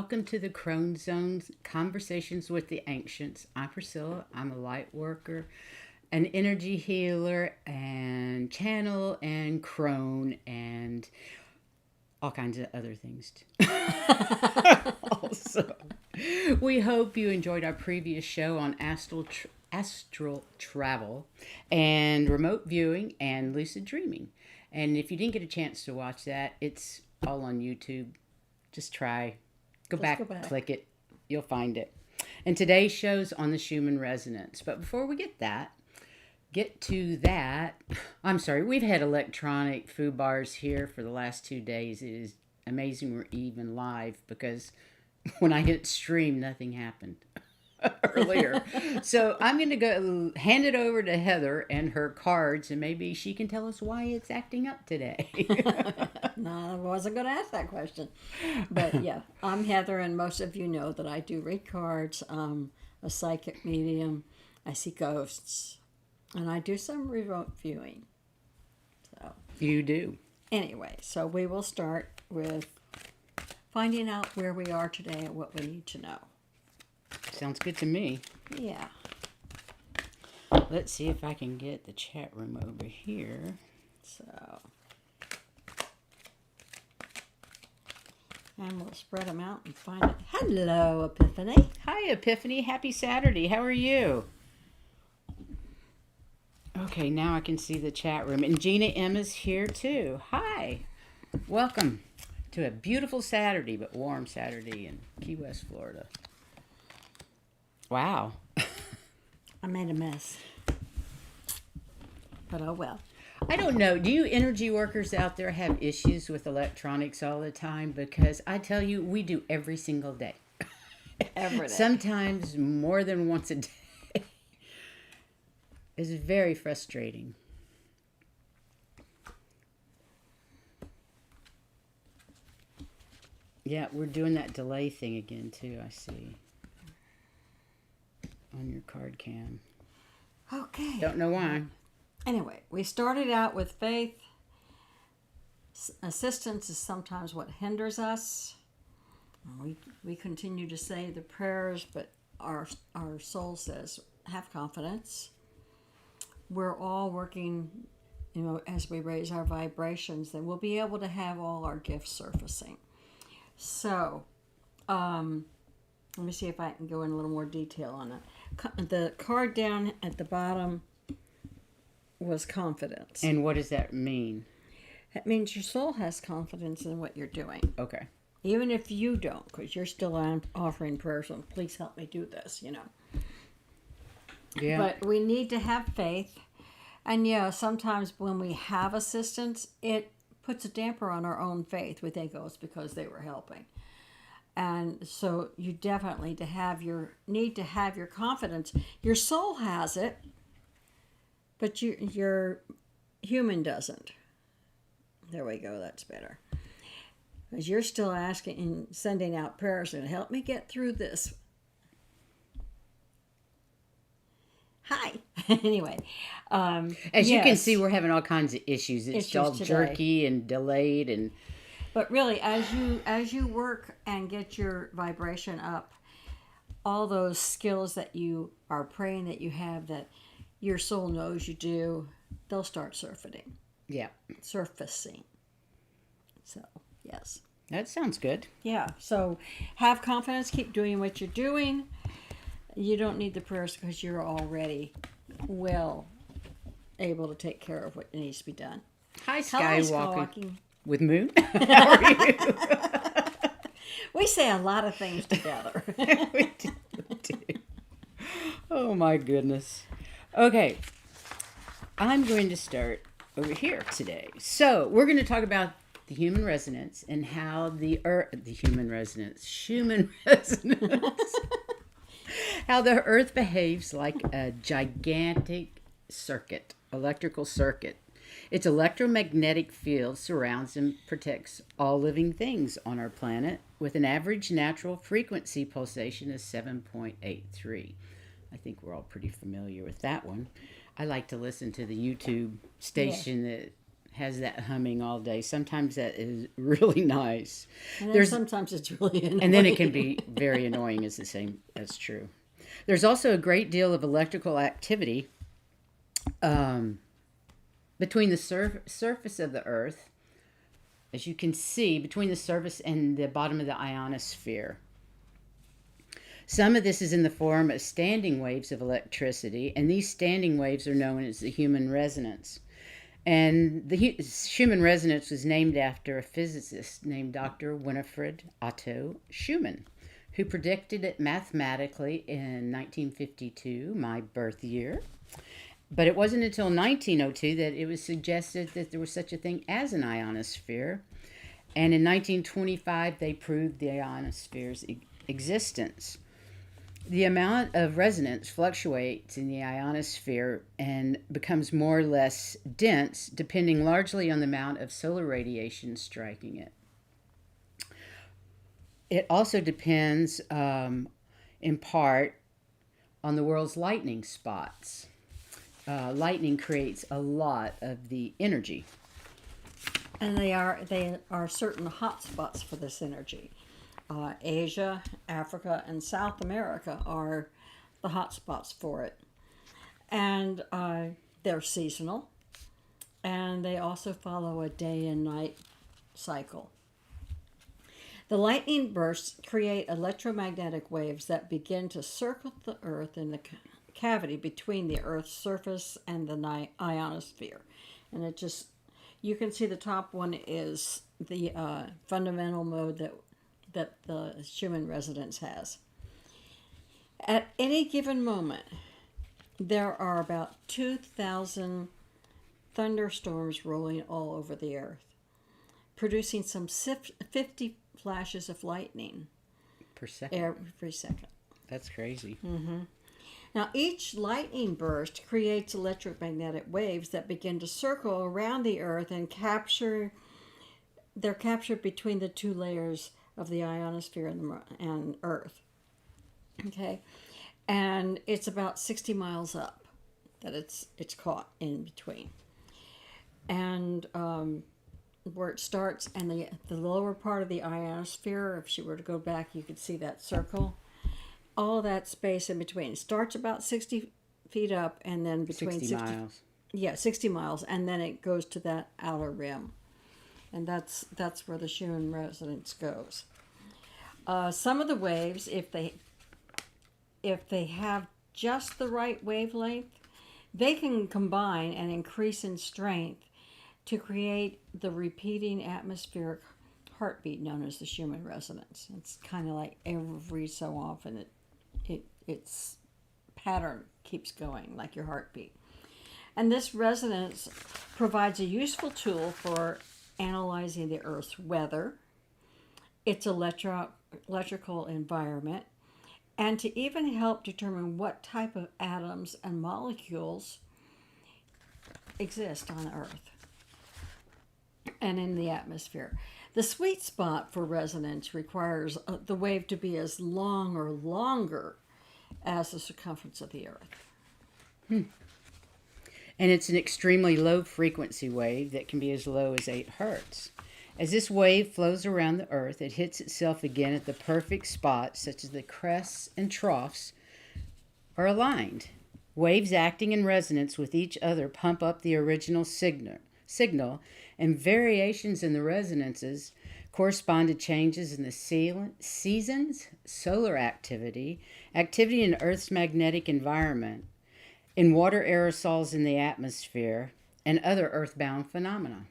welcome to the Crone Zone's Conversations with the Ancients. I'm Priscilla. I'm a light worker, an energy healer, and channel, and crone, and all kinds of other things. Also, we hope you enjoyed our previous show on astral travel and remote viewing and lucid dreaming. And if you didn't get a chance to watch that, it's all on YouTube. Just try. Go back, click it. You'll find it. And today's show's on the Schumann Resonance. But before we get to that, I'm sorry, we've had electronic food bars here for the last 2 days. It is amazing we're even live because when I hit stream, nothing happened earlier. So I'm going to go hand it over to Heather and her cards, and maybe she can tell us why it's acting up today. No, I wasn't going to ask that question. But yeah, I'm Heather, and most of you know that I do read cards. I'm a psychic medium. I see ghosts, and I do some remote viewing. So You do. anyway, so we will start with finding out where we are today and what we need to know. Sounds good to me. Yeah. Let's see if I can get the chat room over here. So, and we'll spread them out and find it. Hello, Epiphany. Hi, Epiphany. Happy Saturday. How are you? Okay, now I can see the chat room. And Gina M is here too. Hi. Welcome to a beautiful Saturday, but warm Saturday in Key West, Florida. Wow. I made a mess. But oh well. I don't know. Do you energy workers out there have issues with electronics all the time? Because I tell you, we do every single day. Every day. Sometimes more than once a day. It's very frustrating. Yeah, we're doing that delay thing again, too, I see. On your card cam. Okay. Don't know why. Anyway, we started out with faith. Assistance is sometimes what hinders us. We continue to say the prayers, but our soul says, have confidence. We're all working, as we raise our vibrations, then we'll be able to have all our gifts surfacing. So, let me see if I can go in a little more detail on it. The card down at the bottom was confidence. And what does that mean? That means your soul has confidence in what you're doing. Okay. Even if you don't, because you're still offering prayers and please help me do this, Yeah. But we need to have faith. And sometimes when we have assistance, it puts a damper on our own faith. We think, it's because they were helping. And so you definitely need to have your confidence. Your soul has it, but your human doesn't. There we go. That's better. Because you're still asking and sending out prayers and help me get through this. Hi. Anyway. As you can see, we're having all kinds of issues. It's all today. jerky and delayed and... But really, as you work and get your vibration up, all those skills that you are praying that you have, that your soul knows you do, they'll start surfacing. Yeah. Surfacing. So, yes. That sounds good. Yeah. So, have confidence. Keep doing what you're doing. You don't need the prayers because you're already well able to take care of what needs to be done. Hi, Hello, Skywalking. With Moon? How are you? We say a lot of things together. We do. Oh, my goodness. Okay. I'm going to start over here today. So, we're going to talk about the human resonance and how Schumann Resonance. How the Earth behaves like a gigantic electrical circuit. Its electromagnetic field surrounds and protects all living things on our planet with an average natural frequency pulsation of 7.83. I think we're all pretty familiar with that one. I like to listen to the YouTube station that has that humming all day. Sometimes that is really nice. And then sometimes it's really annoying. And then it can be very annoying, is the same. That's true. There's also a great deal of electrical activity between the surface of the Earth, as you can see, between the surface and the bottom of the ionosphere. Some of this is in the form of standing waves of electricity, and these standing waves are known as the Schumann Resonance. And the Schumann Resonance was named after a physicist named Dr. Winifred Otto Schumann, who predicted it mathematically in 1952, my birth year. But it wasn't until 1902 that it was suggested that there was such a thing as an ionosphere. And in 1925, they proved the ionosphere's existence. The amount of resonance fluctuates in the ionosphere and becomes more or less dense, depending largely on the amount of solar radiation striking it. It also depends, in part, on the world's lightning spots. Lightning creates a lot of the energy. And they are certain hot spots for this energy. Asia, Africa, and South America are the hot spots for it. And they're seasonal. And they also follow a day and night cycle. The lightning bursts create electromagnetic waves that begin to circle the Earth in the cavity between the Earth's surface and the ionosphere. And it just, you can see the top one is the fundamental mode that the Schumann Resonance has. At any given moment, there are about 2,000 thunderstorms rolling all over the Earth, producing some 50 flashes of lightning Per second. every second. That's crazy. Mm-hmm. Now, each lightning burst creates electromagnetic waves that begin to circle around the Earth and they're captured between the two layers of the ionosphere and Earth. Okay? And it's about 60 miles up that it's caught in between. And where it starts, and the lower part of the ionosphere, if she were to go back, you could see that circle. All that space in between. It starts about 60 feet up, and then between 60 miles. Yeah, 60 miles, and then it goes to that outer rim. And that's where the Schumann Resonance goes. Some of the waves, if they have just the right wavelength, they can combine and increase in strength to create the repeating atmospheric heartbeat known as the Schumann Resonance. It's kind of like every so often its pattern keeps going, like your heartbeat. And this resonance provides a useful tool for analyzing the Earth's weather, its electrical environment, and to even help determine what type of atoms and molecules exist on Earth and in the atmosphere. The sweet spot for resonance requires the wave to be as long or longer as the circumference of the Earth. And it's an extremely low frequency wave that can be as low as 8 hertz. As this wave flows around the Earth, it hits itself again at the perfect spot, such as the crests and troughs are aligned. Waves acting in resonance with each other pump up the original signal, and variations in the resonances correspond to changes in the seasons, solar activity in Earth's magnetic environment, in water aerosols in the atmosphere, and other earthbound phenomena.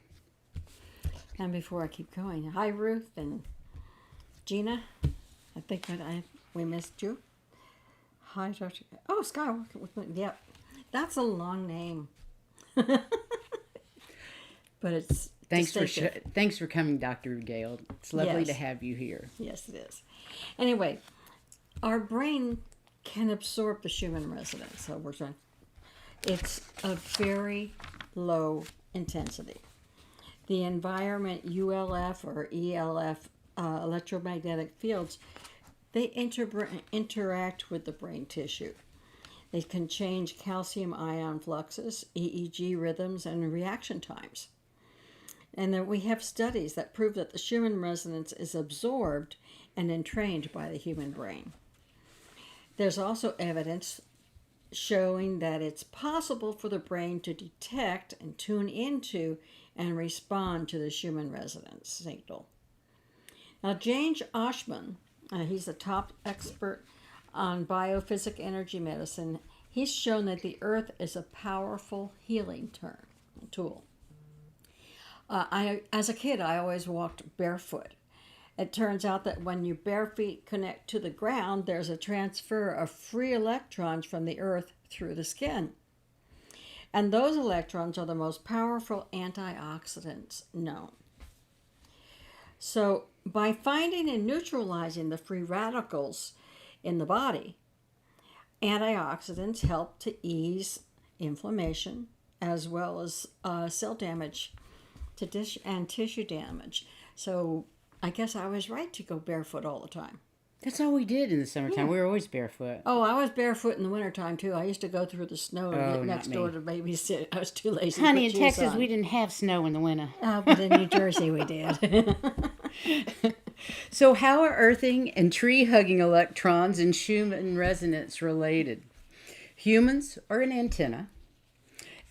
And before I keep going, hi Ruth and Gina. I think we missed you. Hi, Dr. Oh, Skywalker. Yep, that's a long name. But it's thanks for coming, Dr. Gale. It's lovely to have you here. Yes, it is. Anyway, our brain can absorb the Schumann resonance. So it's a very low intensity. The environment ULF or ELF electromagnetic fields, they interact with the brain tissue. They can change calcium ion fluxes, EEG rhythms, and reaction times. And then we have studies that prove that the Schumann resonance is absorbed and entrained by the human brain. There's also evidence showing that it's possible for the brain to detect and tune into and respond to the Schumann resonance signal. Now, James Oshman, he's a top expert on biophysic energy medicine. He's shown that the earth is a powerful healing tool. As a kid, I always walked barefoot. It turns out that when your bare feet connect to the ground, there's a transfer of free electrons from the earth through the skin. And those electrons are the most powerful antioxidants known. So, by finding and neutralizing the free radicals in the body, antioxidants help to ease inflammation as well as cell damage and tissue damage. So I guess I was right to go barefoot all the time. That's all we did in the summertime. We were always barefoot. Oh, I was barefoot in the wintertime too. I used to go through the snow next door to babysit. I was too lazy Honey, to put in shoes Texas, on. we didn't have snow in the winter. But in New Jersey we did. So how are earthing and tree-hugging electrons and Schumann resonance related? Humans are an antenna,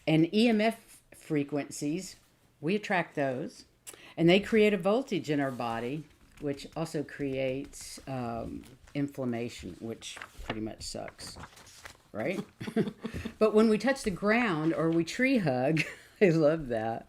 and EMF frequencies, we attract those, and they create a voltage in our body, which also creates inflammation, which pretty much sucks, right? But when we touch the ground or we tree hug, I love that,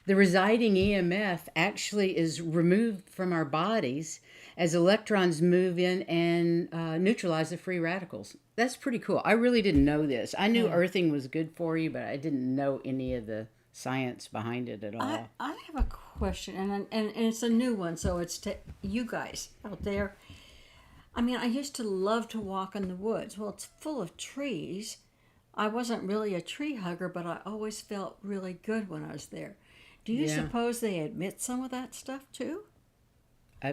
the residing EMF actually is removed from our bodies as electrons move in and neutralize the free radicals. That's pretty cool. I really didn't know this. I knew earthing was good for you, but I didn't know any of the science behind it at all. I have a question, and it's a new one, so it's to you guys out there. I mean, I used to love to walk in the woods. Well, it's full of trees. I wasn't really a tree hugger, but I always felt really good when I was there. Do you suppose they emit some of that stuff too?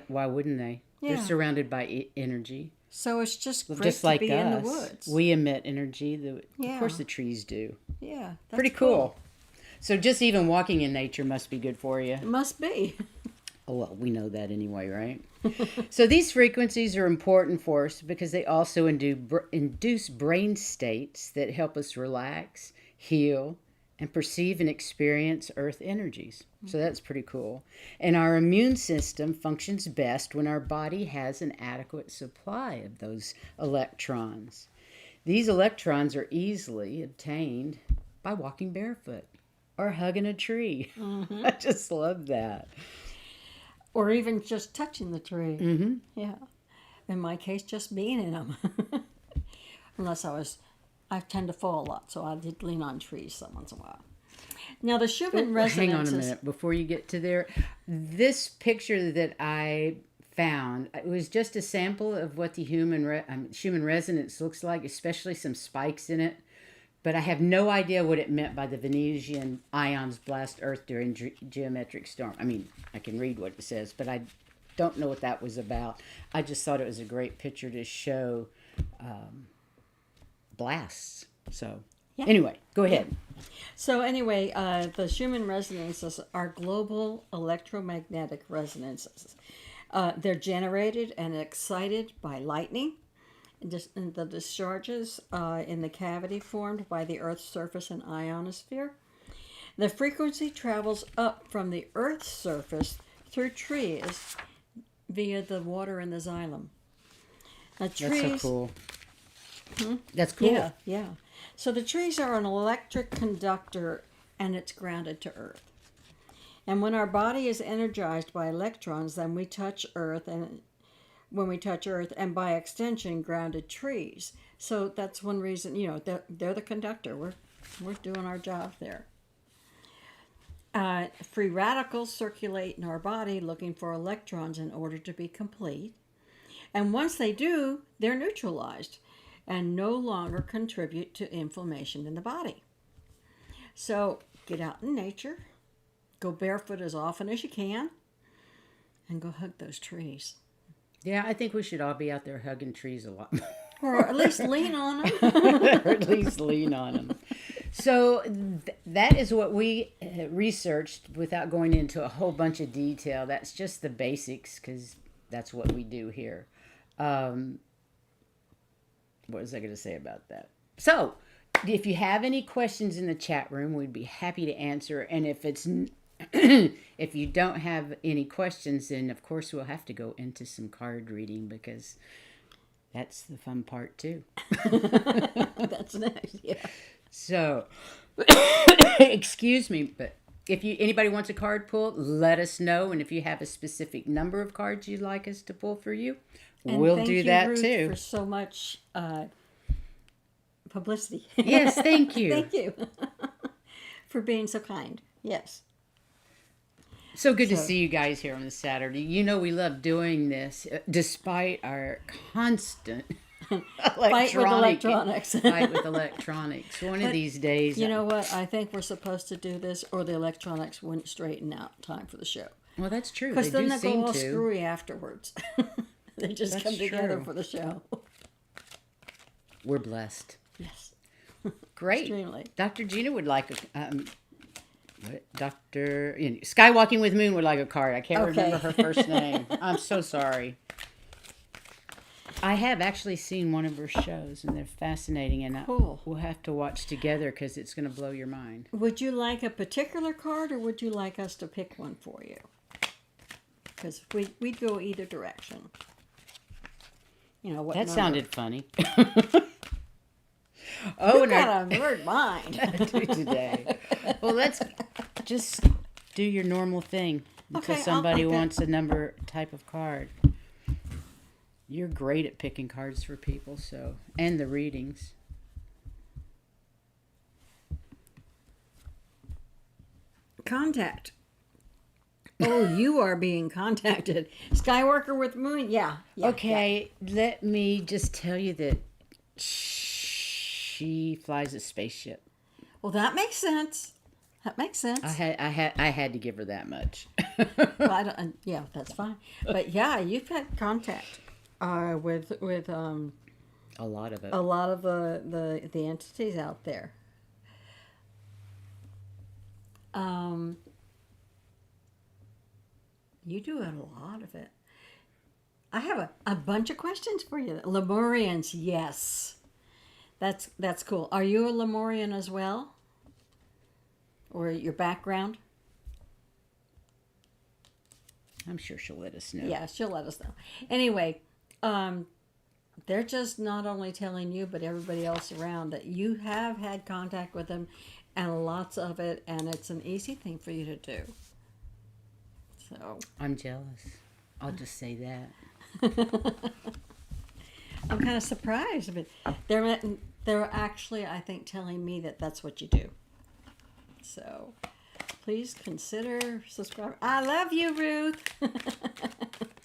Why wouldn't they? Yeah. They're surrounded by energy. So it's just great Just to like be us. in the woods. We emit energy. Of Yeah. course the trees do. Yeah, that's Pretty cool. So just even walking in nature must be good for you. It must be. Oh, well, we know that anyway, right? So these frequencies are important for us because they also induce brain states that help us relax, heal, and perceive and experience earth energies. So that's pretty cool. And our immune system functions best when our body has an adequate supply of those electrons. These electrons are easily obtained by walking barefoot or hugging a tree. I just love that. Or even just touching the tree. Mm-hmm. Yeah. In my case, just being in them. Unless I tend to fall a lot, so I did lean on trees some once in a while. Now, the Schumann resonance. Hang on a minute before you get to there. This picture that I found, it was just a sample of what the Schumann resonance looks like, especially some spikes in it. But I have no idea what it meant by the Venusian ions blast Earth during geometric storm. I mean, I can read what it says, but I don't know what that was about. I just thought it was a great picture to show blasts. So anyway, go ahead. So anyway, the Schumann resonances are global electromagnetic resonances. They're generated and excited by lightning. The discharges in the cavity formed by the Earth's surface and ionosphere. The frequency travels up from the Earth's surface through trees via the water in the xylem. Now, trees, that's so cool. That's cool. Yeah. So the trees are an electric conductor, and it's grounded to Earth. And when our body is energized by electrons, then we touch Earth, and when we touch Earth, and by extension, grounded trees. So that's one reason, they're the conductor. We're doing our job there. Free radicals circulate in our body looking for electrons in order to be complete. And once they do, they're neutralized and no longer contribute to inflammation in the body. So get out in nature, go barefoot as often as you can, and go hug those trees. Yeah, I think we should all be out there hugging trees a lot more. Or at least lean on them. Or at least lean on them. So that is what we researched without going into a whole bunch of detail. That's just the basics because that's what we do here. What was I going to say about that? So, if you have any questions in the chat room, we'd be happy to answer. And if it's if you don't have any questions, then of course we'll have to go into some card reading because that's the fun part too. That's nice. Yeah. So, excuse me, but if anybody wants a card pull, let us know. And if you have a specific number of cards you'd like us to pull for you, And we'll thank do you, that Ruth, too. for so much publicity. Yes, thank you. Thank you for being so kind. Yes. So good to see you guys here on the Saturday. You know we love doing this despite our constant Fight with electronics. Fight with electronics. One of these days. You know what? I think we're supposed to do this, or the electronics wouldn't straighten out in time for the show. Well, that's true. Because then they seem go all to. screwy afterwards. They just That's come together true. for the show. We're blessed. Yes. Great. Extremely. Dr. Gina would like a. Skywalking with Moon would like a card. I can't remember her first name. I'm so sorry. I have actually seen one of her shows, and they're fascinating, and Cool. we'll have to watch together because it's going to blow your mind. Would you like a particular card, or would you like us to pick one for you? Because we'd go either direction. You know what? That number. sounded funny. You got a weird mind. Today. Well, let's just do your normal thing until Okay, I'll somebody pick wants a number type of card. You're great at picking cards for people, so and the readings. Contact. Oh, you are being contacted. Skywalker with Moon. Yeah. Okay, let me just tell you that she flies a spaceship. Well, that makes sense. That makes sense. I had to give her that much. Well, I don't, yeah, that's fine. But yeah, you've had contact with A lot of it. a lot of the entities out there. You do a lot of it. I have a bunch of questions for you. Lemurians, yes. That's cool. Are you a Lemurian as well? Or your background? I'm sure she'll let us know. Yeah, she'll let us know. Anyway, they're just not only telling you, but everybody else around that you have had contact with them and lots of it, and it's an easy thing for you to do. So I'm jealous. I'll just say that. I'm kind of surprised, but they're actually, I think, telling me that that's what you do. So please consider subscribing. I love you, Ruth.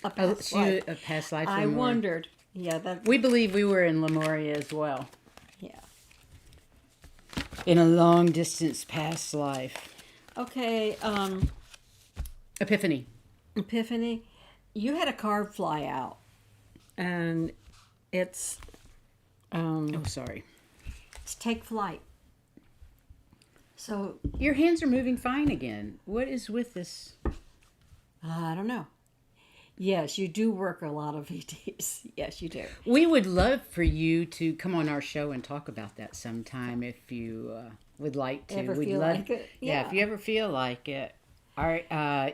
A past life. A past life. I Lemuria. wondered. Yeah, that. We believe we were in Lemuria as well. Yeah. In a long distance past life. Okay. Epiphany. Epiphany, you had a card fly out, and it's Sorry. it's take flight. So Your hands are moving fine again. What is with this? I don't know. Yes, you do work a lot of ETs. Yes, you do. We would love for you to come on our show and talk about that sometime if you would like to. Ever We'd feel love, like it? Yeah, if you ever feel like it. Our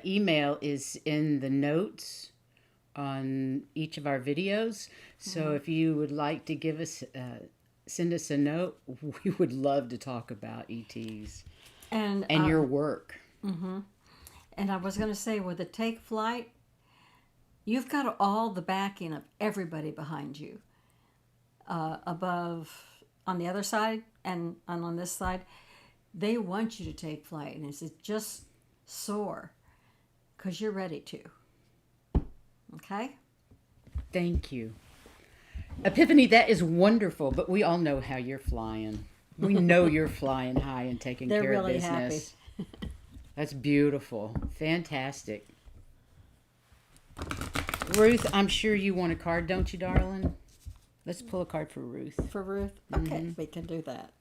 email is in the notes on each of our videos. So if you would like to give us, send us a note, we would love to talk about ETs And your work. and I was going to say, with the take flight, you've got all the backing of everybody behind you. Above, on the other side, and on this side, they want you to take flight, and it's just soar, because you're ready to. Okay? Thank you. Epiphany, that is wonderful, but we all know how you're flying. We know you're flying high and taking They're care really of business. happy. That's beautiful. Fantastic. Ruth, I'm sure you want a card, don't you, darling? Let's pull a card for Ruth. For Ruth? Okay, we can do that.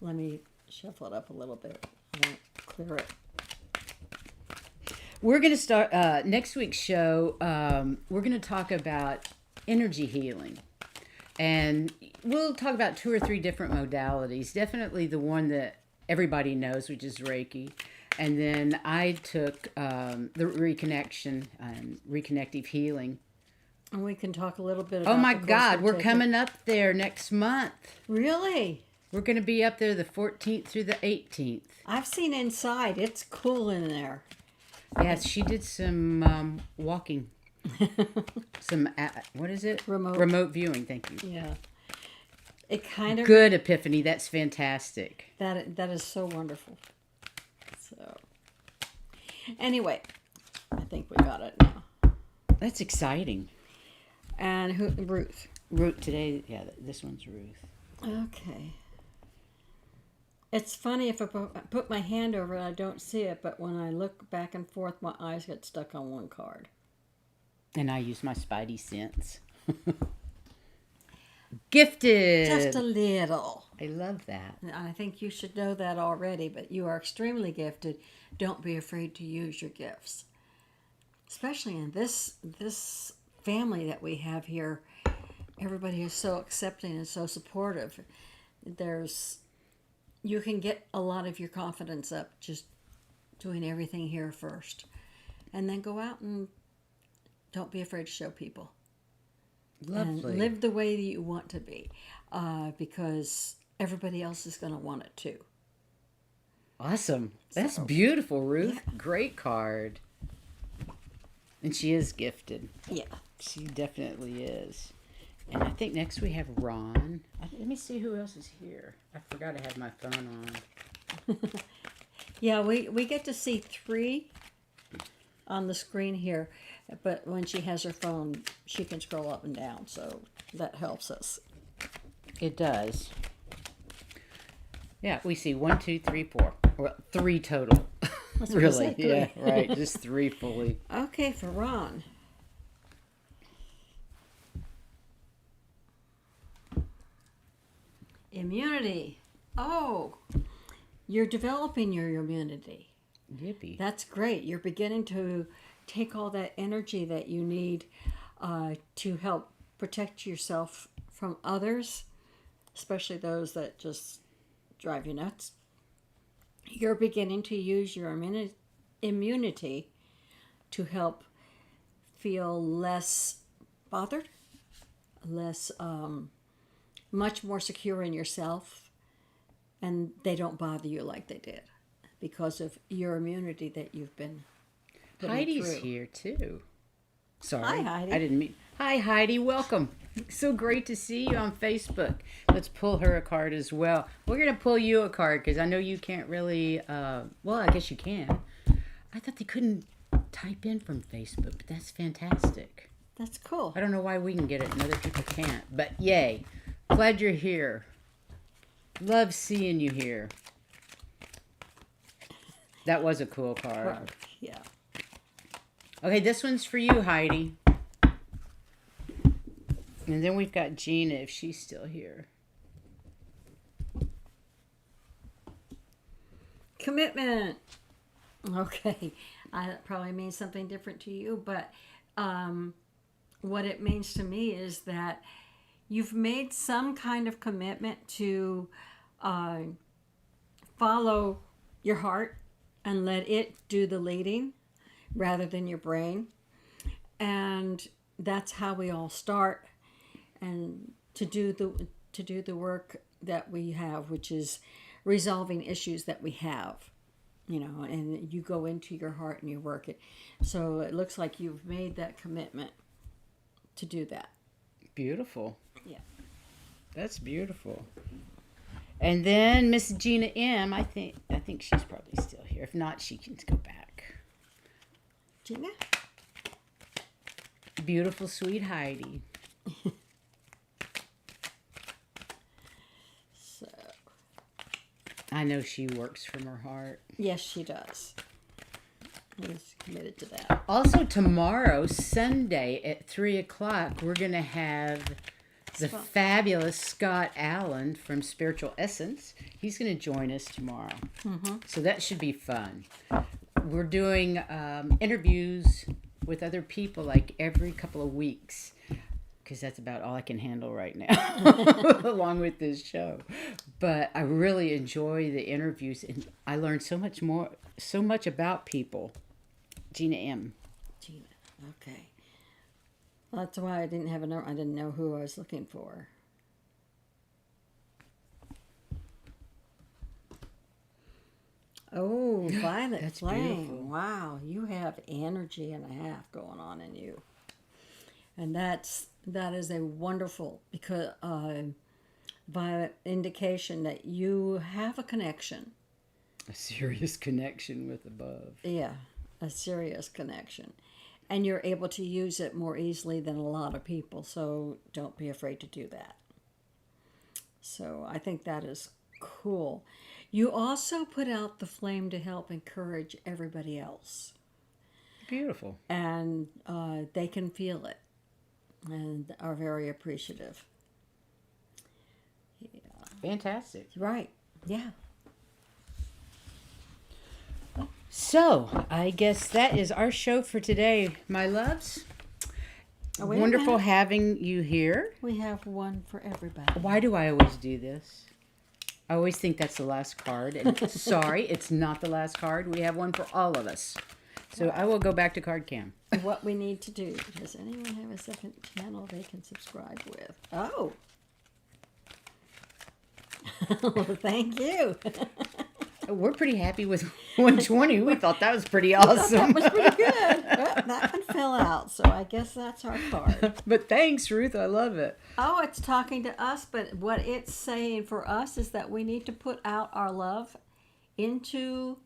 Let me shuffle it up a little bit. I won't clear it. We're going to start next week's show. We're going to talk about energy healing. And we'll talk about 2 or 3 different modalities. Definitely the one that everybody knows, which is Reiki. And then I took the reconnection and reconnective healing. And we can talk a little bit about Oh my God, we're coming up there next month. Really? We're going to be up there the 14th through the 18th. I've seen inside. It's cool in there. Yes, she did some walking. Some, what is it? Remote viewing, thank you. Yeah. It kind of... Good, Epiphany. That's fantastic. That is so wonderful. So, anyway, I think we got it now. That's exciting. And Ruth. Ruth today, yeah, this one's Ruth. Okay. It's funny if I put my hand over it, I don't see it, but when I look back and forth, my eyes get stuck on one card. And I use my spidey sense. Gifted. Just a little. I love that. I think you should know that already, but you are extremely gifted. Don't be afraid to use your gifts. Especially in this family that we have here. Everybody is so accepting and so supportive. You can get a lot of your confidence up just doing everything here first. And then go out and don't be afraid to show people. Lovely. And live the way that you want to be. Because everybody else is going to want it too. Awesome. That's beautiful, Ruth. Yeah. Great card. And she is gifted. Yeah. She definitely is. And I think next we have Ron. Let me see who else is here. I forgot I had my phone on. Yeah, we get to see 3 on the screen here. But when she has her phone, she can scroll up and down. So that helps us. It does. Yeah, we see 1, 2, 3, 4. Well, 3 total. That's really? Exactly. Yeah, right. Just 3 fully. Okay, for Ron. Immunity. Oh, you're developing your immunity. Yippee. That's great. You're beginning to take all that energy that you need to help protect yourself from others, especially those that just drive you nuts. You're beginning to use your immunity to help feel less bothered, less, much more secure in yourself, and they don't bother you like they did because of your immunity that you've been putting Heidi's through. here too. Sorry. Hi, Heidi. I didn't mean. Hi, Heidi. Welcome. So great to see you on Facebook. Let's pull her a card as well. We're going to pull you a card because I know you can't really, well, I guess you can. I thought they couldn't type in from Facebook, but that's fantastic. That's cool. I don't know why we can get it and other people can't, but yay. Glad you're here. Love seeing you here. That was a cool card. Yeah. Okay, this one's for you, Heidi. And then we've got Gina, if she's still here. Commitment. Okay. That probably means something different to you, but what it means to me is that you've made some kind of commitment to follow your heart and let it do the leading rather than your brain. And that's how we all start. And to do the work that we have, which is resolving issues that we have, and you go into your heart and you work it. So it looks like you've made that commitment to do that. Beautiful. Yeah. That's beautiful. And then Miss Gina M, I think she's probably still here. If not, she can go back. Gina? Beautiful, sweet Heidi. So. I know she works from her heart. Yes, she does. She's committed to that. Also, tomorrow, Sunday at 3 o'clock, we're going to have the fabulous Scott Allen from Spiritual Essence. He's going to join us tomorrow. So that should be fun. We're doing interviews with other people like every couple of weeks, because that's about all I can handle right now, along with this show. But I really enjoy the interviews, and I learned so much about people. Gina M. Gina, okay. Well, that's why I didn't have a number. I didn't know who I was looking for. Oh, Violet That's Flame. beautiful. Wow, you have energy and a half going on in you. And that is a wonderful Violet indication that you have a connection. A serious connection with above. Yeah, a serious connection. And you're able to use it more easily than a lot of people, so don't be afraid to do that. So I think that is cool. You also put out the flame to help encourage everybody else. Beautiful. And they can feel it and are very appreciative. Yeah. Fantastic. Right. Yeah. So, I guess that is our show for today, my loves. Wait a Wonderful minute. having you here. We have one for everybody. Why do I always do this? I always think that's the last card. And sorry, it's not the last card. We have one for all of us. So I will go back to card cam. What we need to do, does anyone have a second channel they can subscribe with? Oh. Thank you. We're pretty happy with 120. We thought that was pretty awesome. That was pretty good. Well, that one fell out, so I guess that's our card. But thanks, Ruth. I love it. Oh, it's talking to us, but what it's saying for us is that we need to put out our love into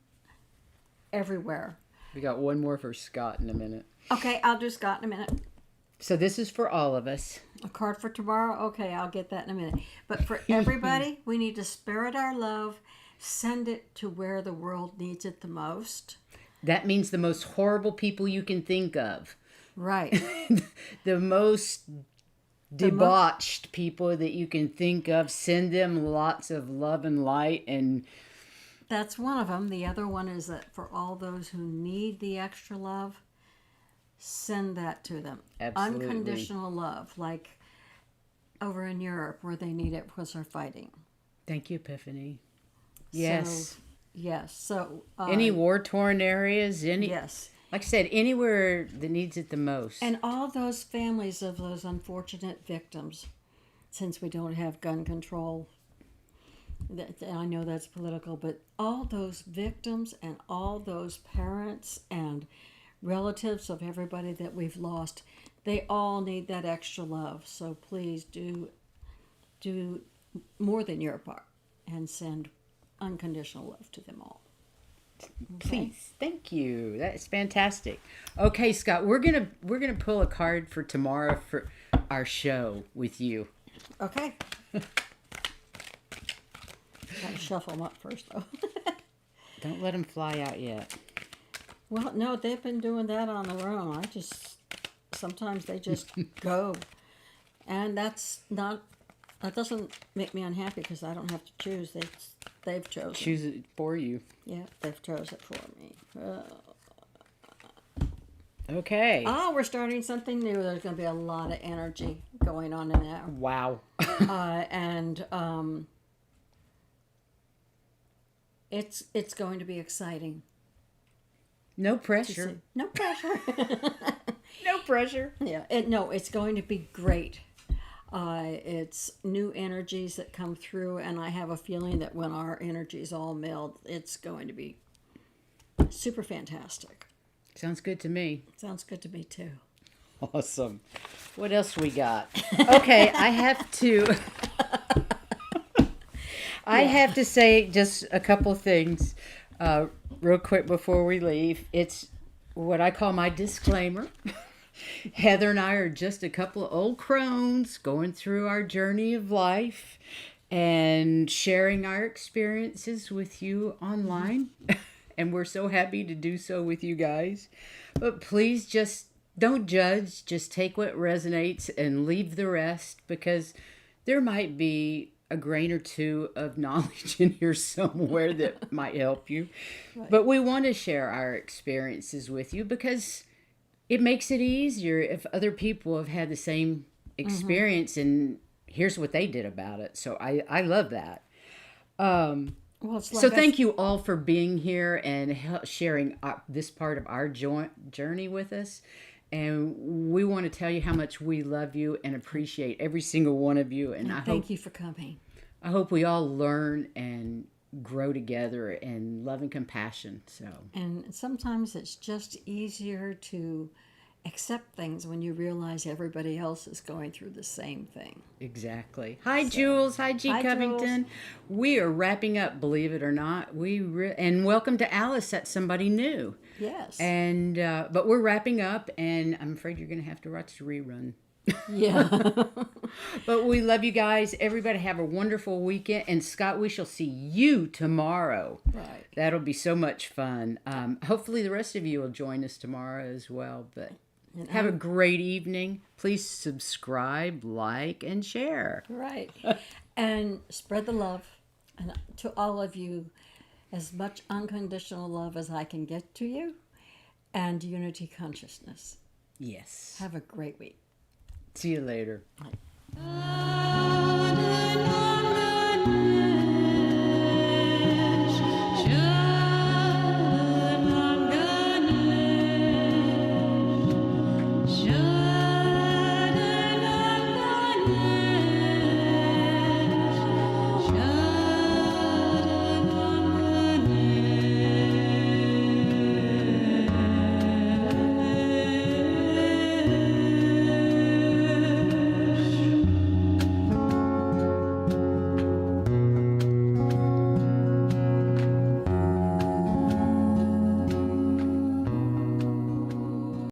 everywhere. We got one more for Scott in a minute. Okay, I'll do Scott in a minute. So this is for all of us. A card for tomorrow? Okay, I'll get that in a minute. But for everybody, we need to spirit our love, send it to where the world needs it the most. That means the most horrible people you can think of. Right. The most debauched people that you can think of. Send them lots of love and light. And That's one of them. The other one is that for all those who need the extra love, send that to them. Absolutely. Unconditional love, like over in Europe where they need it because they're fighting. thank you, Epiphany. Yes. So, yes. So Any war-torn areas, yes. like I said, anywhere that needs it the most. And all those families of those unfortunate victims, since we don't have gun control, I know that's political, but all those victims and all those parents and relatives of everybody that we've lost, they all need that extra love. So please do more than your part and send unconditional love to them all. Okay? Please, thank you. That's fantastic. Okay, Scott, we're gonna pull a card for tomorrow for our show with you. Okay. Gotta shuffle them up first, though. Don't let them fly out yet. Well, no, they've been doing that on their own. Sometimes they just go. And that doesn't make me unhappy because I don't have to choose. They've chosen. Choose it for you. Yeah, they've chosen it for me. Okay. We're starting something new. There's going to be a lot of energy going on in that. Wow. It's going to be exciting. No to pressure. see. No pressure. No pressure. Yeah, it's going to be great. It's new energies that come through, and I have a feeling that when our energies all meld, it's going to be super fantastic. Sounds good to me. Sounds good to me, too. Awesome. What else we got? Okay, I have to say just a couple things real quick before we leave. It's what I call my disclaimer. Heather and I are just a couple of old crones going through our journey of life and sharing our experiences with you online. And we're so happy to do so with you guys. But please just Don't judge, just take what resonates and leave the rest, because there might be a grain or two of knowledge in here somewhere that might help you. Right. But we want to share our experiences with you because it makes it easier if other people have had the same experience and here's what they did about it. So I love that. Well, it's So like thank you all for being here and sharing this part of our journey with us. And we want to tell you how much we love you and appreciate every single one of you. And thank you for coming. I hope we all learn and grow together in love and compassion. So, And sometimes it's just easier to accept things when you realize everybody else is going through the same thing. exactly. Hi, Jules. Hi, G. Hi, Covington. We are wrapping up, believe it or not. And welcome to Alice. That's somebody new. Yes. And but we're wrapping up, and I'm afraid you're going to have to watch the rerun. Yeah. But we love you guys. Everybody have a wonderful weekend. And Scott, we shall see you tomorrow. Right. That'll be so much fun. Hopefully the rest of you will join us tomorrow as well. But have a great evening. Please subscribe, like, and share. Right. And spread the love. And to all of you, as much unconditional love as I can get to you, and unity consciousness. Yes. Have a great week. See you later. Bye.